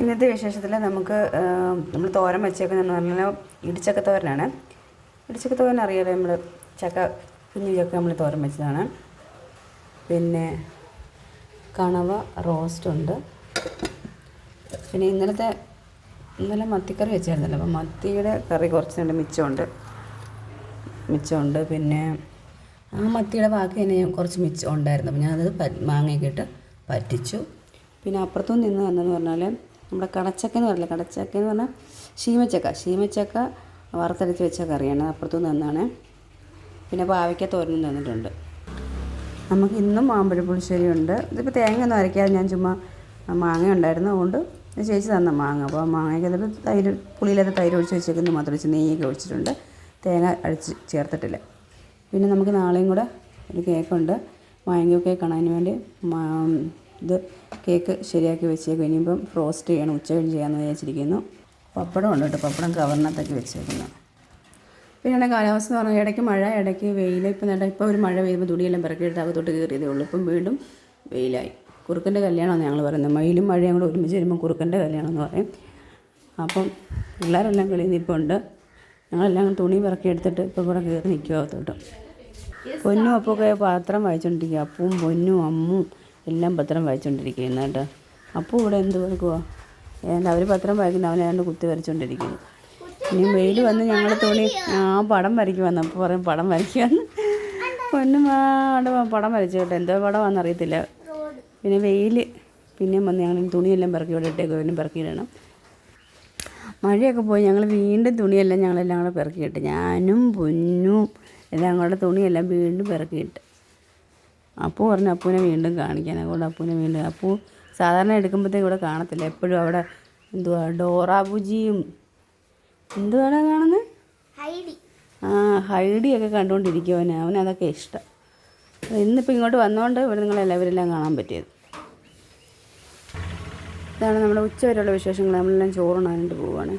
ഇന്നത്തെ വിശേഷത്തിൽ നമുക്ക് നമ്മൾ തോരൻ വെച്ചേക്കുന്നതെന്ന് പറഞ്ഞാൽ ഇടിച്ചക്ക തോരനാണ്. ഇടിച്ചക്ക തോരൻ അറിയാലോ, നമ്മൾ ചക്ക കുഞ്ഞു ചക്ക നമ്മൾ തോരൻ വെച്ചതാണ്. പിന്നെ കണവ റോസ്റ്റുണ്ട്. പിന്നെ ഇന്നലെ മത്തിക്കറി വെച്ചായിരുന്നല്ലോ, അപ്പോൾ മത്തിയുടെ കറി കുറച്ചുണ്ട്, മിച്ചമുണ്ട്. പിന്നെ ആ മത്തിയുടെ ബാക്കി തന്നെ കുറച്ച് മിച്ചം ഉണ്ടായിരുന്നു. അപ്പോൾ ഞാനത് മാങ്ങയൊക്കെ ഇട്ട് പറ്റിച്ചു. പിന്നെ അപ്പുറത്തും നിന്ന് വന്നതെന്ന് പറഞ്ഞാൽ നമ്മുടെ കടച്ചക്ക എന്ന് പറഞ്ഞാൽ ശീമച്ചക്ക വറുത്തരച്ച് വെച്ച കറിയാണ്. അപ്പുറത്തുനിന്ന് തന്നാണ്. പിന്നെ പാവയ്ക്ക തോരനും തന്നിട്ടുണ്ട്. നമുക്ക് ഇന്നും മാമ്പഴ പുളിശ്ശേരി ഉണ്ട്. ഇതിപ്പോൾ തേങ്ങ ഒന്നും അരയ്ക്കാതെ ഞാൻ ചുമ്മാ മാങ്ങ ഉണ്ടായിരുന്നു, അതുകൊണ്ട് ചേച്ചി തന്ന മാങ്ങ. അപ്പോൾ ആ മാങ്ങയ്ക്ക് അതിൽ പുളിയില്ലാത്ത തൈര് ഒഴിച്ച് വെച്ചേക്കുന്നത് മാത്രം വെച്ച് നെയ്യൊക്കെ ഒഴിച്ചിട്ടുണ്ട്, തേങ്ങ അടിച്ച് ചേർത്തിട്ടില്ല. പിന്നെ നമുക്ക് നാളെയും കൂടെ ഒരു കേക്കുണ്ട്, മാംഗോ കേക്കാണ്. അതിന് വേണ്ടി ഇത് കേക്ക് ശരിയാക്കി വെച്ചേക്കും. ഇനിയിപ്പം ഫ്രോസ്റ്റ് ചെയ്യണം, ഉച്ച കഴിഞ്ഞ് ചെയ്യാമെന്ന് വിചാരിച്ചിരിക്കുന്നു. പപ്പടം ഉണ്ട് കേട്ടോ, പപ്പടം കവറിനകത്തൊക്കെ വെച്ചേക്കുന്നു. പിന്നെ കാലാവസ്ഥ എന്ന് പറഞ്ഞാൽ ഇടയ്ക്ക് മഴ, ഇടയ്ക്ക് വെയിൽ. ഇപ്പോൾ ഒരു മഴ പെയ്യുമ്പോൾ തുണിയെല്ലാം പിറക്കിയെടുത്ത് അകത്തോട്ട് കയറിയതേ ഉള്ളൂ. ഇപ്പം വീണ്ടും വെയിലായി. കുറുക്കൻ്റെ കല്യാണമെന്ന് ഞങ്ങൾ പറയുന്നത്. മയിലും മഴയും കൂടെ ഒരുമിച്ച് വരുമ്പോൾ കുറുക്കൻ്റെ കല്യാണം എന്ന് പറയും. അപ്പം പിള്ളേരെല്ലാം കളിയിൽ നിൽപ്പുണ്ട്. ഞങ്ങളെല്ലാം തുണി പിറക്കിയെടുത്തിട്ട് ഇപ്പോൾ ഇവിടെ കയറി നിൽക്കുക അകത്തോട്ട്. പൊന്നും അപ്പൊക്കെ പത്രം വായിച്ചുകൊണ്ടിരിക്കുക. അപ്പവും പൊന്നും അമ്മും എല്ലാം പത്രം വായിച്ചുകൊണ്ടിരിക്കുന്നു കേട്ടോ. അപ്പോൾ ഇവിടെ എന്ത് കൊടുക്കുക, അവർ പത്രം വായിക്കുന്നു, അവനെ കുത്തി വരച്ചുകൊണ്ടിരിക്കുന്നു. ഇനി വെയിൽ വന്ന് ഞങ്ങൾ തുണി പടം വരയ്ക്കുവന്നു. അപ്പോൾ പറയും പടം വരയ്ക്കുവന്ന്. പൊന്നും അവിടെ പടം വരച്ചു കേട്ടോ, എന്തോ പടമാണെന്ന് അറിയത്തില്ല. പിന്നെ വെയിൽ പിന്നെയും വന്ന് ഞങ്ങൾ തുണിയെല്ലാം പിറക്കി ഇവിടെ ഇട്ടേക്ക്, വീണ്ടും പിറക്കിയിടണം. മഴയൊക്കെ പോയി ഞങ്ങൾ വീണ്ടും തുണിയെല്ലാം ഞങ്ങളെല്ലാം കൂടെ പിറക്കിയിട്ട്, ഞാനും പൊന്നും എല്ലാം കൂടെ തുണിയെല്ലാം വീണ്ടും പിറക്കിയിട്ട്. അപ്പു പറഞ്ഞു അപ്പൂനെ വീണ്ടും കാണിക്കാൻ. അതുകൊണ്ട് അപ്പൂനെ വീണ്ടും, അപ്പു സാധാരണ എടുക്കുമ്പോഴത്തേക്ക് ഇവിടെ കാണത്തില്ല, എപ്പോഴും അവിടെ ഡോറാബുജിയും എന്തുവാണ് കാണുന്നത്, ഹൈഡിയൊക്കെ കണ്ടുകൊണ്ടിരിക്കും. അവനതൊക്കെ ഇഷ്ടം. ഇന്നിപ്പോൾ ഇങ്ങോട്ട് വന്നുകൊണ്ട് ഇവിടെ നിങ്ങളെല്ലാവരെല്ലാം കാണാൻ പറ്റിയത്. ഇതാണ് നമ്മുടെ ഉച്ച വരെയുള്ള വിശേഷങ്ങൾ. നമ്മളെല്ലാം ചോറുണ്ണാനായിട്ട് പോവുകയാണ്.